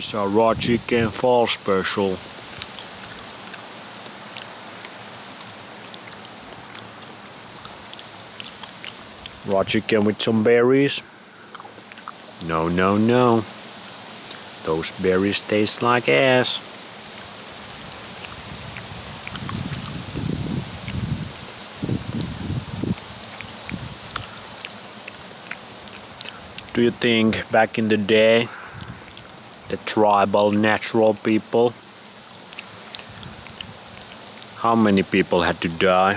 It's a raw chicken fall special. Raw chicken with some berries. No, no, no. Those berries taste like ass. Do you think back in the day, the tribal natural people, how many people had to die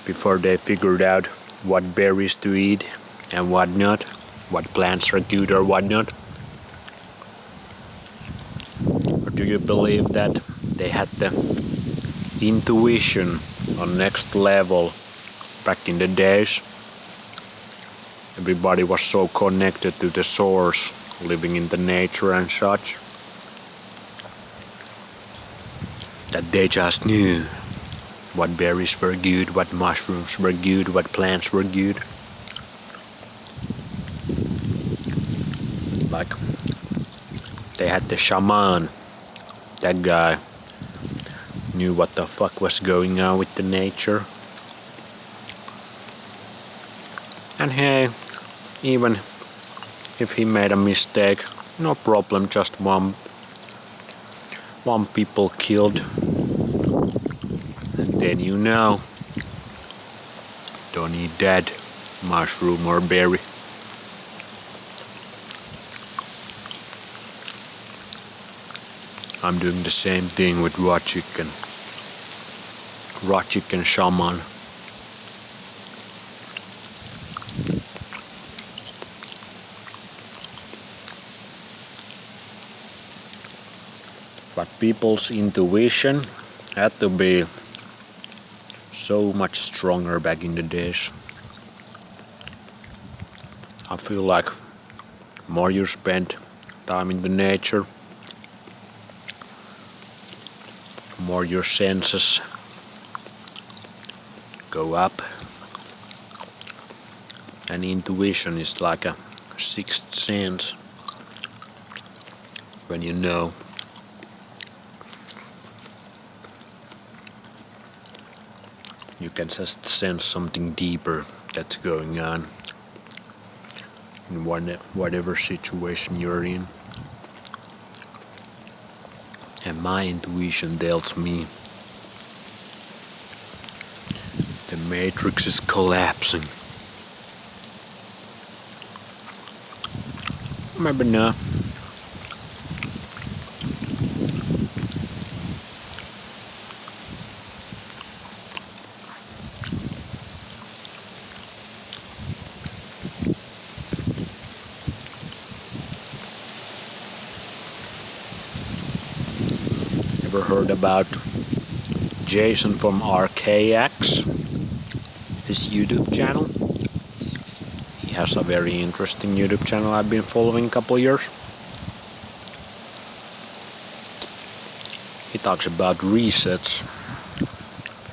before they figured out what berries to eat and what not, what plants are good or what not? Or do you believe that they had the intuition on next level back in the days? Everybody was so connected to the source, living in the nature and such, that they just knew what berries were good, what mushrooms were good, what plants were good. Like, they had the shaman. That guy knew what the fuck was going on with the nature. And hey, even if he made a mistake, no problem, just one people killed. And then you know, don't eat that mushroom or berry. I'm doing the same thing with raw chicken. Raw chicken shaman. But people's intuition had to be so much stronger back in the days. I feel like the more you spend time in the nature, the more your senses go up. And intuition is like a sixth sense. When you know. You can just sense something deeper that's going on in whatever situation you're in. And my intuition tells me the matrix is collapsing. Maybe not. Ever heard about Jason from RKX? His YouTube channel? He has a very interesting YouTube channel I've been following a couple years. He talks about resets,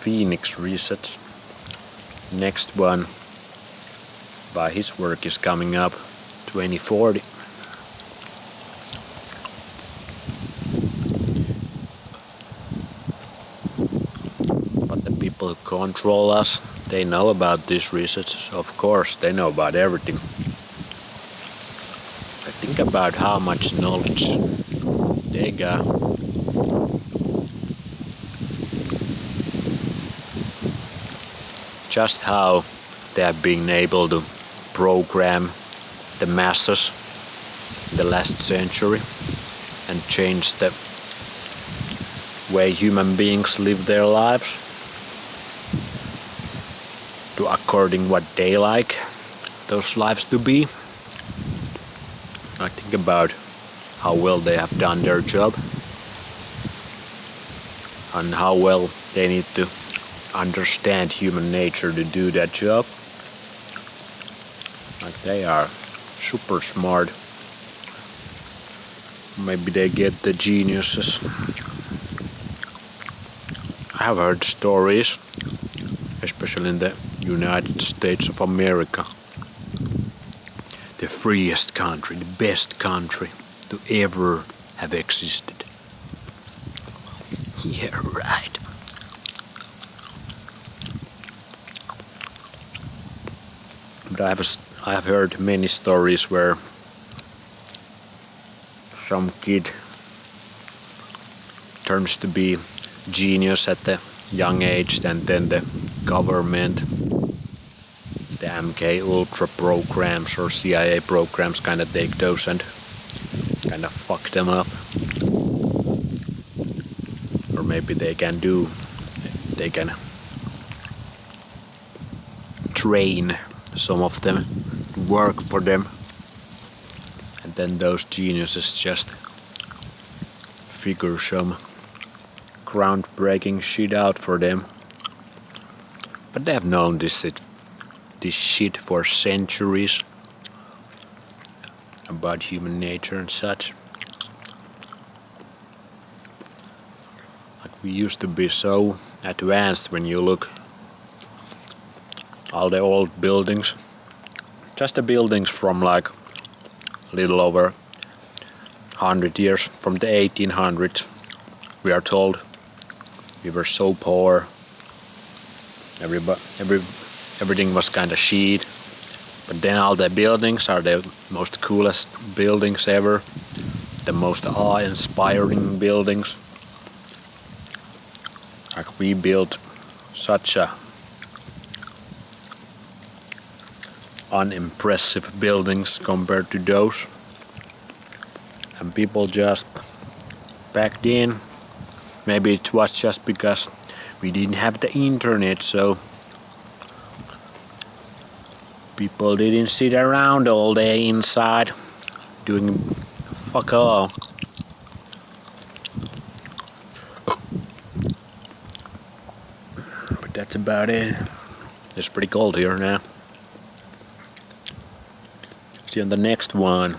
Phoenix resets. Next one by his work is coming up 2040. People who control us, they know about these resets. Of course, they know about everything. I think about how much knowledge they got. Just how they have been able to program the masses in the last century and change the way human beings live their lives to according what they like those lives to be. I think about how well they have done their job and how well they need to understand human nature to do that job. Like, they are super smart. Maybe they get the geniuses. I have heard stories, especially in the United States of America, the freest country, the best country to ever have existed. Yeah, right. But I have heard many stories where some kid turns to be genius at the young age, and then the government, the MK Ultra programs or CIA programs kind of take those and kind of fuck them up. Or maybe they can train some of them to work for them, and then those geniuses just figure some groundbreaking shit out for them. But they have known this shit for centuries about human nature and such. Like, we used to be so advanced. When you look all the old buildings, just the buildings from like a little over 100 years, from the 1800s, we are told we were so poor. Everything was kind of shit. But then all the buildings are the most coolest buildings ever, the most awe-inspiring buildings. Like, we built such a unimpressive buildings compared to those. And people just back then, maybe it was just because we didn't have the internet, so people didn't sit around all day inside doing fuck all. But that's about it. It's pretty cold here now. See you on the next one.